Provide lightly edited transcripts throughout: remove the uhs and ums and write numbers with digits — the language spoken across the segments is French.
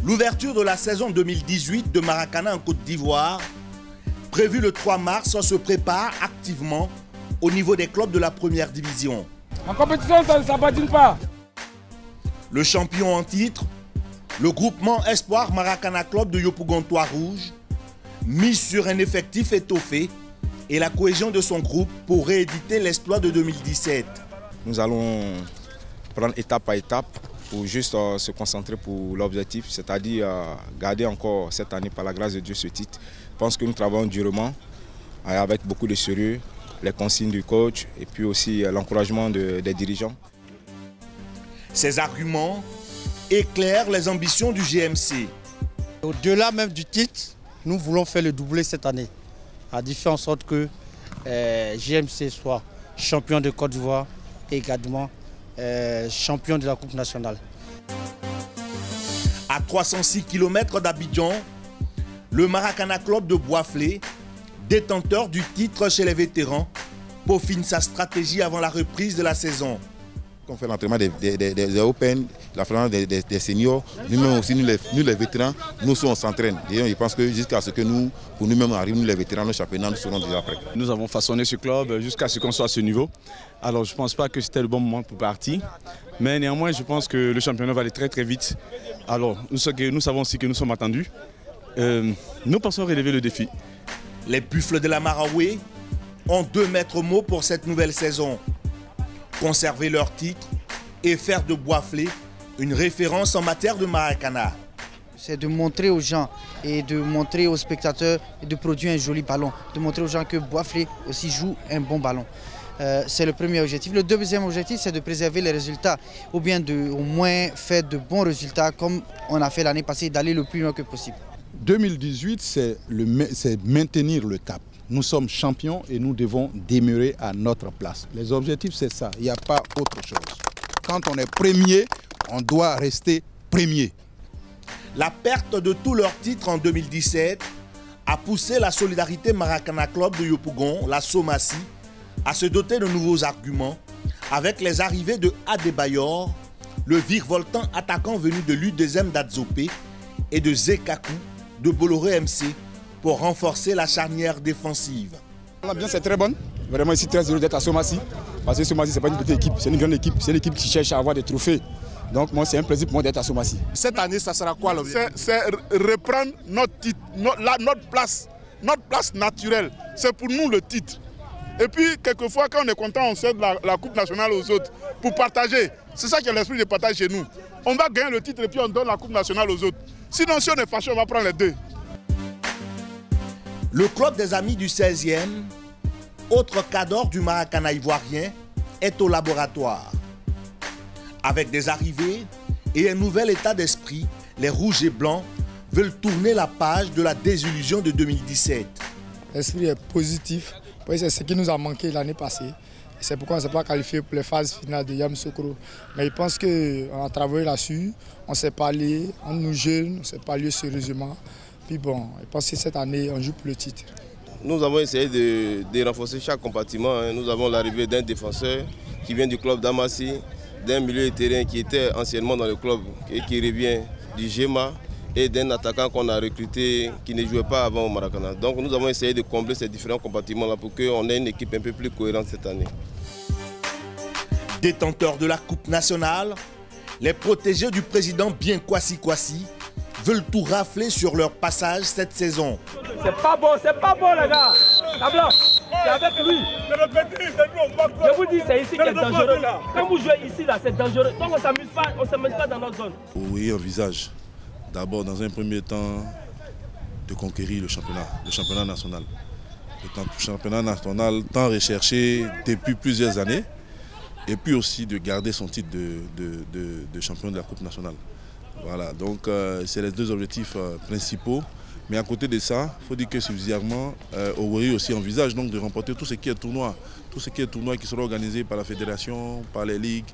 L'ouverture de la saison 2018 de Maracana en Côte d'Ivoire, prévue le 3 mars, se prépare activement au niveau des clubs de la première division. En compétition, ça ne s'abandonne pas. Le champion en titre, le groupement Espoir Maracana Club de Yopougon-Trois-Rouges, mise sur un effectif étoffé et la cohésion de son groupe pour rééditer l'exploit de 2017. Nous allons prendre étape par étape pour juste se concentrer pour l'objectif, c'est-à-dire garder encore cette année par la grâce de Dieu ce titre. Je pense que nous travaillons durement, avec beaucoup de sérieux, les consignes du coach et puis aussi l'encouragement des dirigeants. Ces arguments éclairent les ambitions du GMC. Au-delà même du titre, nous voulons faire le doublé cette année, à faire en sorte que GMC soit champion de Côte d'Ivoire et également champion de la Coupe nationale. À 306 km d'Abidjan, le Maracana Club de Boisflé, détenteur du titre chez les vétérans, peaufine sa stratégie avant la reprise de la saison. On fait l'entraînement des Open, la finale des seniors, nous-mêmes aussi, nous les vétérans, nous on s'entraîne. Je pense que jusqu'à ce que nous, pour nous-mêmes arriver, nous les vétérans, nos championnats, nous serons déjà prêts. Nous avons façonné ce club jusqu'à ce qu'on soit à ce niveau. Alors je ne pense pas que c'était le bon moment pour partir. Mais néanmoins, je pense que le championnat va aller très très vite. Alors nous savons aussi que nous sommes attendus. Nous pensons relever le défi. Les Buffles de la Maraoué ont 2 maîtres mots pour cette nouvelle saison. Conserver leur titre et faire de Boisflé une référence en matière de Maracana. C'est de montrer aux gens et de montrer aux spectateurs et de produire un joli ballon. De montrer aux gens que Boisflé aussi joue un bon ballon. C'est le premier objectif. Le deuxième objectif, c'est de préserver les résultats ou bien au moins faire de bons résultats comme on a fait l'année passée, d'aller le plus loin que possible. 2018, c'est maintenir le cap. Nous sommes champions et nous devons demeurer à notre place. Les objectifs, c'est ça. Il n'y a pas autre chose. Quand on est premier, on doit rester premier. La perte de tous leurs titres en 2017 a poussé la Solidarité Maracana Club de Yopougon, la Somassi, à se doter de nouveaux arguments avec les arrivées de Adebayor, le virevoltant attaquant venu de l'U2M d'Adzopé et de Zekaku de Bolloré MC pour renforcer la charnière défensive. L'ambiance est très bonne. Vraiment ici très heureux d'être à Somassi. Parce que Somassi, ce n'est pas une petite équipe, c'est une grande équipe. C'est une équipe qui cherche à avoir des trophées. Donc moi, c'est un plaisir pour moi d'être à Somassi. Cette année, ça sera quoi l'objectif? C'est reprendre notre titre, notre place naturelle. C'est pour nous le titre. Et puis, quelquefois, quand on est content, on cède la Coupe nationale aux autres pour partager. C'est ça qui est l'esprit de partage chez nous. On va gagner le titre et puis on donne la Coupe nationale aux autres. Sinon, si on est fâché, on va prendre les deux. Le club des amis du 16e, autre cadre du Maracana ivoirien, est au laboratoire. Avec des arrivées et un nouvel état d'esprit, les Rouges et Blancs veulent tourner la page de la désillusion de 2017. L'esprit est positif, c'est ce qui nous a manqué l'année passée. C'est pourquoi on ne s'est pas qualifié pour les phases finales de Yamoussoukro. Mais je pense qu'on a travaillé là-dessus, on s'est parlé, on nous jeunes, on s'est parlé sérieusement. Puis bon, je pense que cette année, on joue pour le titre. Nous avons essayé de renforcer chaque compartiment. Nous avons l'arrivée d'un défenseur qui vient du club d'Amassi, d'un milieu de terrain qui était anciennement dans le club et qui revient du GEMA et d'un attaquant qu'on a recruté qui ne jouait pas avant au Maracana. Donc nous avons essayé de combler ces différents compartiments-là pour qu'on ait une équipe un peu plus cohérente cette année. Détenteurs de la Coupe nationale, les protégés du président Bien Kwasi Kwasi veulent tout rafler sur leur passage cette saison. C'est pas bon les gars. Tabla, c'est avec lui. Je vous dis, c'est ici qui est dangereux. Quand vous jouez ici, là, c'est dangereux. Donc on ne s'amuse pas dans notre zone. Oui, envisage d'abord, dans un premier temps, de conquérir le championnat national. Le championnat national tant recherché depuis plusieurs années, et puis aussi de garder son titre de champion de la Coupe nationale. Voilà, donc c'est les deux objectifs principaux. Mais à côté de ça, il faut dire que subsidiairement, Oweri aussi envisage donc de remporter tout ce qui est tournoi. Tout ce qui est tournoi qui sera organisé par la fédération, par les ligues,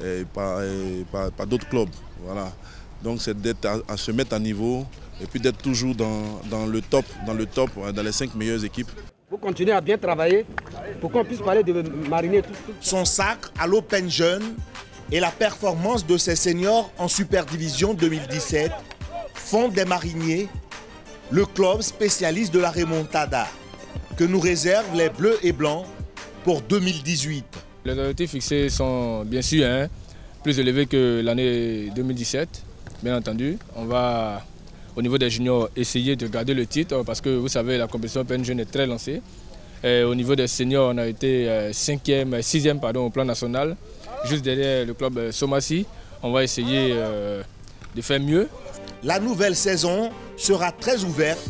et par d'autres clubs. Voilà. Donc c'est d'être à se mettre à niveau et puis d'être toujours dans le top, dans les 5 meilleures équipes. Vous continuez à bien travailler pour qu'on puisse parler de mariner tout. Son sacre à l'Open Jeune et la performance de ses seniors en Super Division 2017 Fonds des Mariniers, le club spécialiste de la remontada, que nous réservent les Bleus et Blancs pour 2018. Les objectifs fixés sont bien sûr plus élevés que l'année 2017, bien entendu. On va, au niveau des juniors, essayer de garder le titre parce que vous savez, la compétition PN Jeune est très lancée. Et au niveau des seniors, on a été 6e au plan national, juste derrière le club Somassi. On va essayer de faire mieux. La nouvelle saison sera très ouverte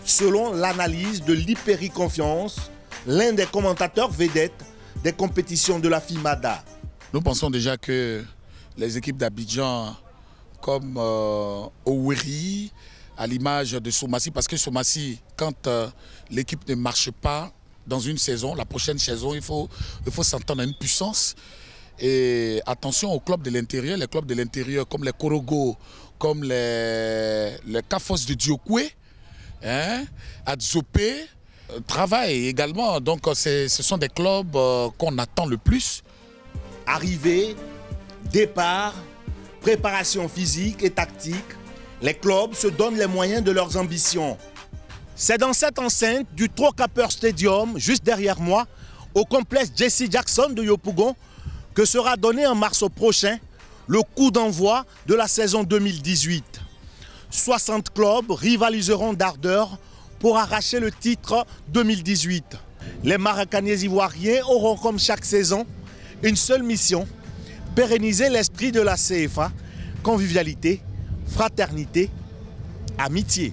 selon l'analyse de l'Hyperi Confiance, l'un des commentateurs vedettes des compétitions de la FIMADA. Nous pensons déjà que les équipes d'Abidjan comme Owerri, à l'image de Somassi, parce que Somassi, quand l'équipe ne marche pas dans une saison, la prochaine saison, il faut s'entendre à une puissance. Et attention aux clubs de l'intérieur, les clubs de l'intérieur comme les Korogo, comme les Cafos de Diokwe, Adzopé, travaillent également. Donc ce sont des clubs qu'on attend le plus. Arrivée, départ, préparation physique et tactique, les clubs se donnent les moyens de leurs ambitions. C'est dans cette enceinte du Trocapeur Stadium, juste derrière moi, au complexe Jesse Jackson de Yopougon, que sera donné en mars prochain le coup d'envoi de la saison 2018. 60 clubs rivaliseront d'ardeur pour arracher le titre 2018. Les Maracaniers ivoiriens auront comme chaque saison une seule mission, pérenniser l'esprit de la CFA, convivialité, fraternité, amitié.